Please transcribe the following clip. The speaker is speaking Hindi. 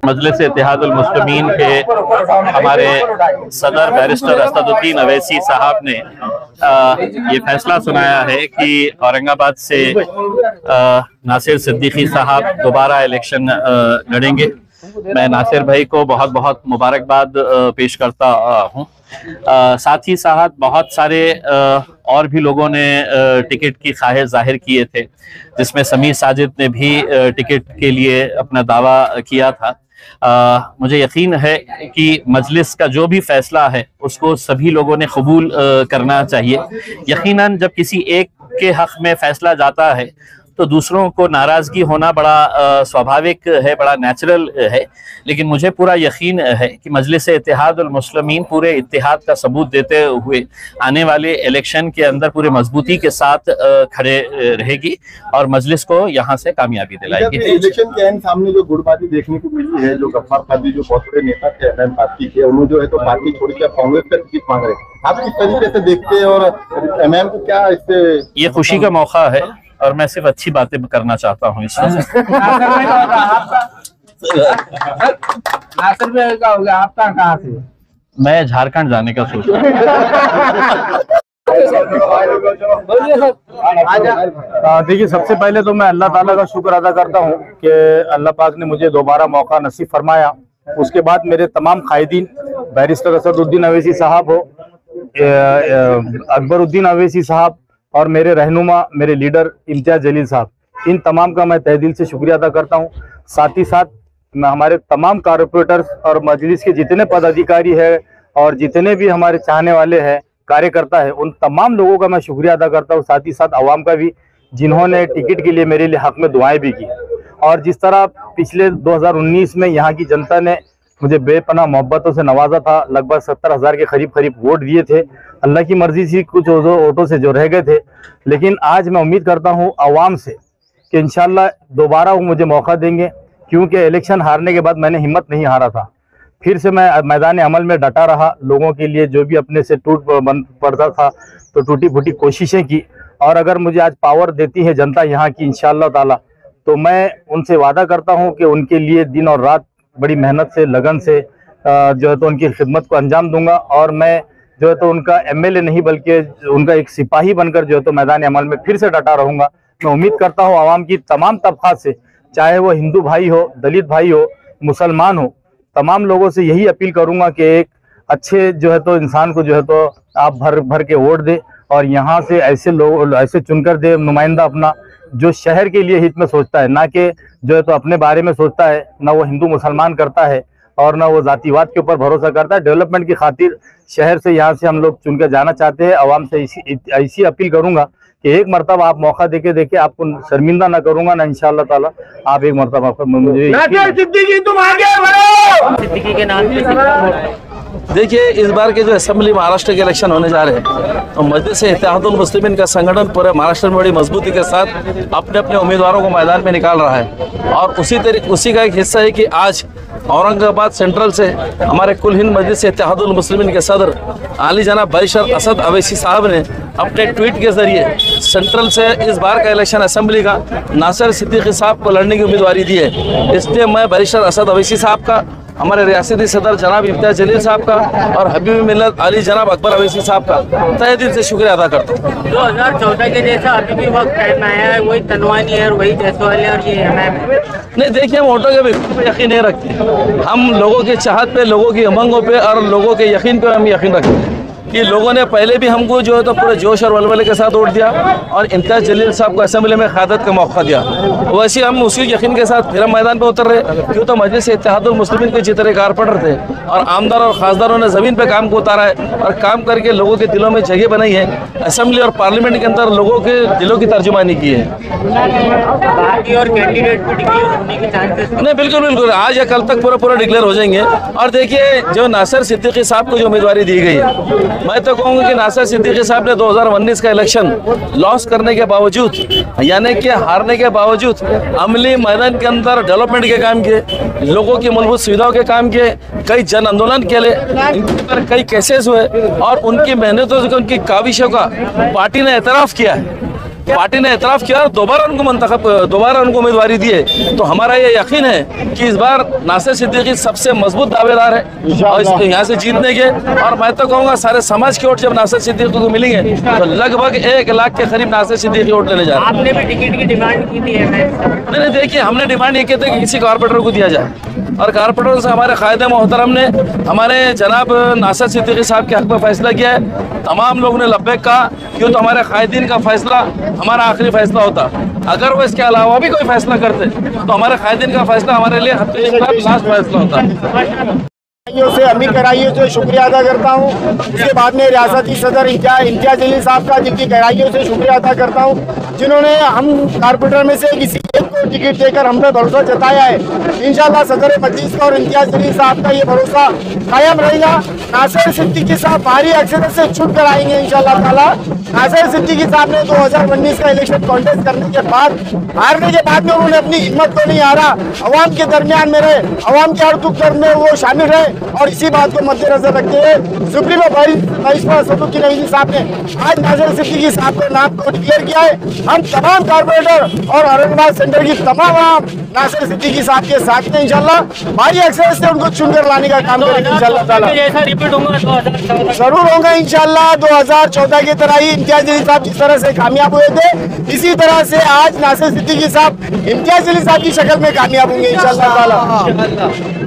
मजलिस इत्तेहादुल मुस्लिमीन के हमारे सदर बैरिस्टर असदुद्दीन अवैसी साहब ने ये फैसला सुनाया है कि औरंगाबाद से नासिर सिद्दीकी साहब दोबारा इलेक्शन लड़ेंगे। मैं नासिर भाई को बहुत बहुत मुबारकबाद पेश करता हूँ। साथ ही साथ बहुत सारे और भी लोगों ने टिकट की ख्वाहिश जाहिर किए थे, जिसमें समीर साजिद ने भी टिकट के लिए अपना दावा किया था। मुझे यकीन है कि मजलिस का जो भी फैसला है उसको सभी लोगों ने कबूल करना चाहिए। यकीनन जब किसी एक के हक में फैसला जाता है तो दूसरों को नाराज़गी होना बड़ा स्वाभाविक है, बड़ा नेचुरल है, लेकिन मुझे पूरा यकीन है कि मजलिस इत्तेहादुल मुस्लिमीन पूरे इत्तेहाद का सबूत देते हुए आने वाले इलेक्शन के अंदर पूरे मजबूती के साथ खड़े रहेगी और मजलिस को यहाँ से कामयाबी दिलाएगी। इलेक्शन के एंड सामने जो गुटबाजी देखने को मिली है, जो गफ्फार कादरी जो बहुत बड़े नेता थे एमएम पार्टी के, उन्होंने जो है तो पार्टी छोड़ के कांग्रेस का टिकट मांग रहे हैं, आप किस तरीके से देखते हैं और एमएम को क्या इससे? ये खुशी का मौका है और मैं सिर्फ अच्छी बातें करना चाहता हूँ इसमें। आपका कहाँ से? मैं झारखंड जाने का सोच रहा हूँ। देखिए, सबसे पहले तो मैं अल्लाह ताला का शुक्र अदा करता हूँ कि अल्लाह पाक ने मुझे दोबारा मौका नसीब फरमाया। उसके बाद मेरे तमाम कायदीन, बैरिस्टर असदुद्दीन अवैसी साहब हो, अकबरुद्दीन अवैसी साहब और मेरे रहनुमा, मेरे लीडर इम्तियाज जलील साहब, इन तमाम का मैं तहे दिल से शुक्रिया अदा करता हूं। साथ ही साथ मैं हमारे तमाम कारपोरेटर्स और मजलिस के जितने पदाधिकारी हैं और जितने भी हमारे चाहने वाले हैं, कार्यकर्ता है, उन तमाम लोगों का मैं शुक्रिया अदा करता हूं। साथ ही साथ अवाम का भी, जिन्होंने टिकट के लिए मेरे लिए हक में दुआएं भी की। और जिस तरह पिछले 2019 में यहाँ की जनता ने मुझे बेपनाह मोहब्बतों से नवाजा था, लगभग 70,000 के करीब वोट दिए थे। अल्लाह की मर्जी से कुछ वोटों से जो रह गए थे, लेकिन आज मैं उम्मीद करता हूं अवाम से कि इंशाल्लाह दोबारा वो मुझे मौका देंगे, क्योंकि इलेक्शन हारने के बाद मैंने हिम्मत नहीं हारा था। फिर से मैं मैदान अमल में डटा रहा, लोगों के लिए जो भी अपने से टूट पड़ता था तो टूटी फूटी कोशिशें की। और अगर मुझे आज पावर देती है जनता यहाँ की इंशाअल्लाह ताला, तो मैं उनसे वादा करता हूँ कि उनके लिए दिन और रात बड़ी मेहनत से, लगन से जो है तो उनकी खिदमत को अंजाम दूंगा। और मैं जो है तो उनका एमएलए नहीं बल्कि उनका एक सिपाही बनकर जो है तो मैदान अमल में फिर से डटा रहूंगा। मैं उम्मीद करता हूँ आवाम की तमाम तबकात से, चाहे वो हिंदू भाई हो, दलित भाई हो, मुसलमान हो, तमाम लोगों से यही अपील करूंगा कि एक अच्छे जो है तो इंसान को जो है तो आप भर भर के वोट दे और यहाँ से ऐसे लोग ऐसे चुनकर दे नुमाइंदा अपना जो शहर के लिए हित में सोचता है, ना कि जो है तो अपने बारे में सोचता है। ना वो हिंदू मुसलमान करता है और ना वो जातिवाद के ऊपर भरोसा करता है। डेवलपमेंट की खातिर शहर से यहाँ से हम लोग चुनकर जाना चाहते हैं। आवाम से ऐसी अपील करूंगा कि एक मरतबा आप मौका देके आपको शर्मिंदा ना करूंगा ना, इंशाअल्लाह ताला आप एक मरतबा मुझे सिद्दीकी तुम आगे बढ़ो। सिद्दीकी के नाम पे देखिए, इस बार के जो असेंबली महाराष्ट्र के इलेक्शन होने जा रहे हैं, तो मजलिस इत्तेहादुल मुस्लिमीन का संगठन पूरे महाराष्ट्र में बड़ी मजबूती के साथ अपने अपने उम्मीदवारों को मैदान में निकाल रहा है। और उसी का एक हिस्सा है कि आज औरंगाबाद सेंट्रल से हमारे कुल हिंद मजलिस इत्तेहादुल मुस्लिमीन के सदर आली जनाब बैरिस्टर असद अवैसी साहब ने अपने ट्वीट के जरिए सेंट्रल से इस बार का इलेक्शन असेंबली का नासिर सिद्दीकी साहब को लड़ने की उम्मीदवारी दी है। इसलिए मैं बैरिस्टर असद अवैसी साहब का, हमारे रियासती सदर जनाब इम्तियाज जलील साहब का और हबीब मिल्लत अली जनाब अकबर अवैसी साहब का तहे दिल से शुक्रिया अदा करता हूँ। 2014 के जैसा अभी भी वक्त टाइम आया है, वही तनवानी है और वही जयसवाल है और ये नहीं, देखिए, हम वोटों के भी यकीन नहीं रखते। हम लोगों की चाहत पे, लोगों की उमंगों पे और लोगों के यकीन पे हम यकीन रखते हैं कि लोगों ने पहले भी हमको जो है तो पूरे जोश और वलवले के साथ वोट दिया और इम्तियाज जलील साहब को असेंबली में क़यादत का मौका दिया। वैसे हम उसी यकीन के साथ फिर हम मैदान पे उतर रहे, क्यों तो मजलिस इत्तेहादुल मुस्लिमीन के जितने कारपोरेटर थे और आमदार और खासदारों ने ज़मीन पे काम को उतारा है और काम करके लोगों के दिलों में जगह बनाई है। असेंबली और पार्लियामेंट के अंदर लोगों के दिलों की तर्जुमानी की है। और कैंडिडेट भी डिक्लेयर होने के चांसेस नहीं, बिल्कुल आज या कल तक पूरा डिक्लेयर हो जाएंगे। और देखिए, जो नासिर सिद्दीकी साहब को जो उम्मीदवारी दी गई है, मैं तो कहूँगा कि नासिर सिद्दीकी साहब ने 2019 का इलेक्शन लॉस करने के बावजूद, यानी कि हारने के बावजूद, अमली मैदान के अंदर डेवलपमेंट के काम किए, लोगों की मूलभूत सुविधाओं के काम किए, कई जन आंदोलन के लिए कई केसेस हुए और उनकी मेहनतों से, उनकी काविशों का पार्टी ने एतराफ़ किया है। पार्टी ने एतराफ़ किया और दोबारा उनको उम्मीदवारी दी है। तो हमारा ये यकीन है कि इस बार नासिर सिद्दीकी सबसे मजबूत दावेदार है और यहाँ से जीतने के। और मैं तो कहूँगा सारे समाज के वोट जब नासिर सिद्दीकी को मिलेंगे तो लगभग 1 लाख के करीब नासिर सिद्दीकी वोट लेने जा रहे हैं। आपने भी टिकट की डिमांड की थी नहीं, देखिए हमने डिमांड ये की थी कि किसी कारपोरेटर को दिया जाए और कारपोरेटर से हमारे कायदे मोहतरम ने हमारे जनाब नासिर सिद्दीकी साहब के हक में फैसला किया है। तमाम लोगों ने लब्बैक कहा, क्यों तो हमारे कायदीन का फैसला हमारा आखिरी फैसला होता। अगर वो इसके अलावा भी कोई फैसला करते तो हमारे कायदीन का फैसला हमारे लिए लास्ट फैसला होता। से अमीर कराइयों से शुक्रिया अदा करता हूँ। उसके बाद में रियासती सदर इम्तियाज जलील साहब का, जिनकी गहराइयों से शुक्रिया अदा करता हूँ, जिन्होंने हम कारपोरेटर में से किसी एक को टिकट देकर हम पे भरोसा जताया है। इंशाल्लाह सदर मजलिस का और इम्तियाज जलील साहब का ये भरोसा कायम रहेगा। नासिर सिद्दीकी साहब भारी अक्सरियत से चुन कर आएंगे इंशाल्लाह ताला। नासिर सिद्दीकी साहब ने 2019 का इलेक्शन कॉन्टेस्ट करने के बाद हारने के बाद में उन्होंने अपनी हिम्मत को नहीं हारा, अवाम के दरमियान में रहे, अवाम के हर दुख दर्द में वो शामिल रहे। और इसी बात को मद्देनजर रखते हुए सुप्रीमो वाइस सदुद्दीन अवैसी साहब ने आज नासिर सिद्दीकी साहब के नाम को डिक्लेयर किया है। हम तमाम कारपोरेटर और औरंगाबाद सेंटर की तमाम आवाम नासिर सिद्दीकी साहब के साथ में इंशाल्लाह भारी अक्सरियत से उनको चुनकर लाने का काम करेंगे इंशाल्लाह ताला। रिपीट होगा 2014 जरूर होगा इंशाल्लाह। 2014 की तरह ही इम्तियाज जलील साहब जिस तरह से कामयाब हुए थे, इसी तरह से आज नासिर सिद्दीकी साहब इम्तियाज जलील साहब की शक्ल में कामयाब होंगे इंशाल्लाह ताला।